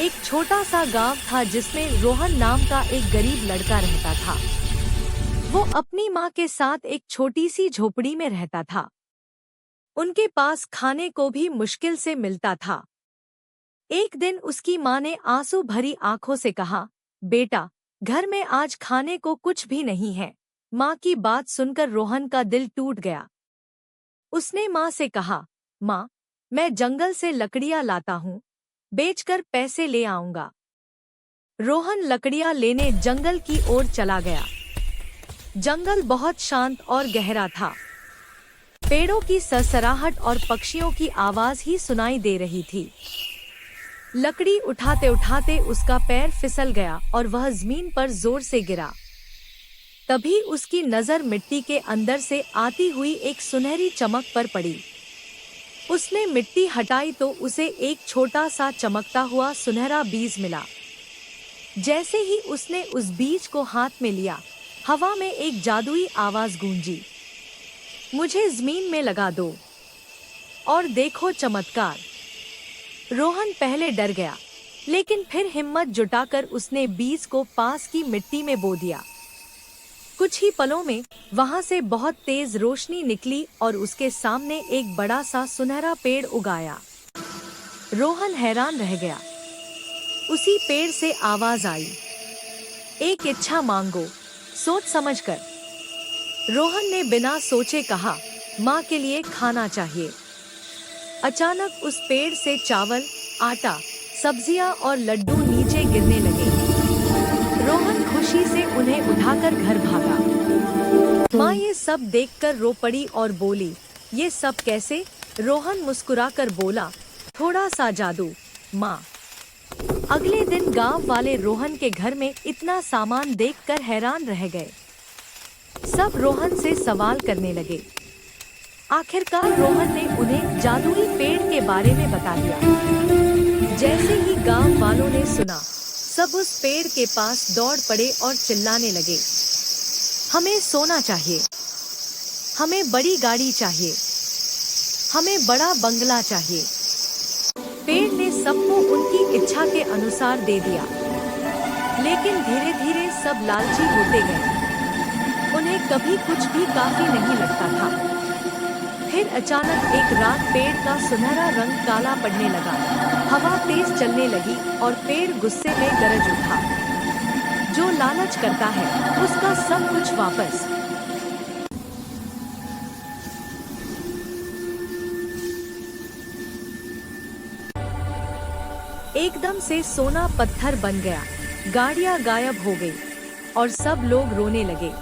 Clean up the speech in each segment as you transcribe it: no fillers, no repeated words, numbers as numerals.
एक छोटा सा गांव था जिसमें रोहन नाम का एक गरीब लड़का रहता था। वो अपनी माँ के साथ एक छोटी सी झोपड़ी में रहता था। उनके पास खाने को भी मुश्किल से मिलता था। एक दिन उसकी माँ ने आंसू भरी आंखों से कहा, बेटा, घर में आज खाने को कुछ भी नहीं है। माँ की बात सुनकर रोहन का दिल टूट गया। उसने माँ से कहा, माँ, मैं जंगल से लकड़ियाँ लाता हूँ, बेचकर पैसे ले आऊंगा। रोहन लकड़ियाँ लेने जंगल की ओर चला गया। जंगल बहुत शांत और गहरा था। पेड़ों की सरसराहट और पक्षियों की आवाज ही सुनाई दे रही थी। लकड़ी उठाते उठाते उसका पैर फिसल गया और वह जमीन पर जोर से गिरा। तभी उसकी नजर मिट्टी के अंदर से आती हुई एक सुनहरी चमक पर पड़ी। उसने मिट्टी हटाई तो उसे एक छोटा सा चमकता हुआ सुनहरा बीज मिला। जैसे ही उसने उस बीज को हाथ में लिया, हवा में एक जादुई आवाज गूंजी, मुझे जमीन में लगा दो और देखो चमत्कार। रोहन पहले डर गया, लेकिन फिर हिम्मत जुटाकर उसने बीज को पास की मिट्टी में बो दिया। कुछ ही पलों में वहां से बहुत तेज रोशनी निकली और उसके सामने एक बड़ा सा सुनहरा पेड़ उगाया। रोहन हैरान रह गया। उसी पेड़ से आवाज आई, एक इच्छा मांगो, सोच समझकर। रोहन ने बिना सोचे कहा, माँ के लिए खाना चाहिए। अचानक उस पेड़ से चावल, आटा, सब्जियां और लड्डू नीचे गिरने लगे। रोहन खुशी से उन्हें उठाकर घर भागा। माँ ये सब देखकर रो पड़ी और बोली, ये सब कैसे? रोहन मुस्कुराकर बोला, थोड़ा सा जादू, माँ। अगले दिन गांव वाले रोहन के घर में इतना सामान देखकर हैरान रह गए। सब रोहन से सवाल करने लगे। आखिरकार रोहन ने उन्हें जादुई पेड़ के बारे में बता दिया। जैसे ही गांव वालों ने सुना, सब उस पेड़ के पास दौड़ पड़े और चिल्लाने लगे, हमें सोना चाहिए, हमें बड़ी गाड़ी चाहिए, हमें बड़ा बंगला चाहिए। पेड़ ने सबको उनकी इच्छा के अनुसार दे दिया, लेकिन धीरे धीरे सब लालची होते गए। उन्हें कभी कुछ भी काफी नहीं लगता था। फिर अचानक एक रात पेड़ का सुनहरा रंग काला पड़ने लगा। हवा तेज चलने लगी और पेड़ गुस्से में गरज उठा। जो लालच करता है, उसका सब कुछ वापस। एकदम से सोना पत्थर बन गया, गाड़ियां गायब हो गई और सब लोग रोने लगे।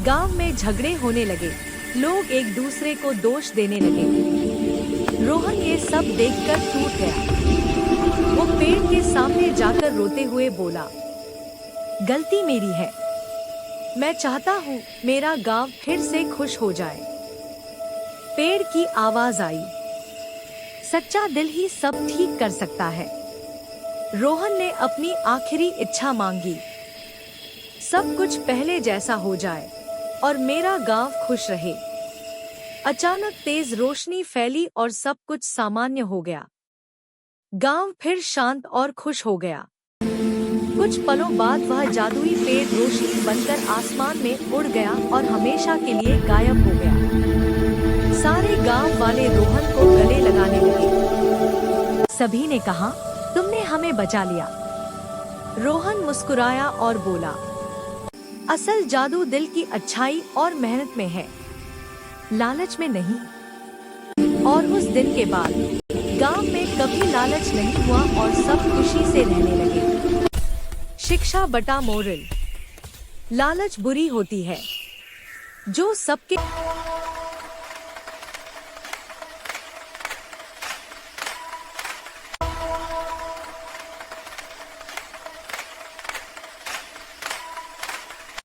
गांव में झगड़े होने लगे, लोग एक दूसरे को दोष देने लगे। रोहन ये सब देखकर टूट गया। वो पेड़ के सामने जाकर रोते हुए बोला, गलती मेरी है। मैं चाहता हूँ मेरा गांव फिर से खुश हो जाए। पेड़ की आवाज आई, सच्चा दिल ही सब ठीक कर सकता है। रोहन ने अपनी आखिरी इच्छा मांगी, सब कुछ पहले जैसा हो जाए और मेरा गांव खुश रहे। अचानक तेज रोशनी फैली और सब कुछ सामान्य हो गया। गांव फिर शांत और खुश हो गया। कुछ पलों बाद वह जादुई पेड़ रोशनी बनकर आसमान में उड़ गया और हमेशा के लिए गायब हो गया। सारे गांव वाले रोहन को गले लगाने लगे। सभी ने कहा, तुमने हमें बचा लिया। रोहन मुस्कुराया और बोला, असल जादू दिल की अच्छाई और मेहनत में है, लालच में नहीं। और उस दिन के बाद गांव में कभी लालच नहीं हुआ और सब खुशी से रहने लगे। शिक्षा बटा मोरल, लालच बुरी होती है जो सबके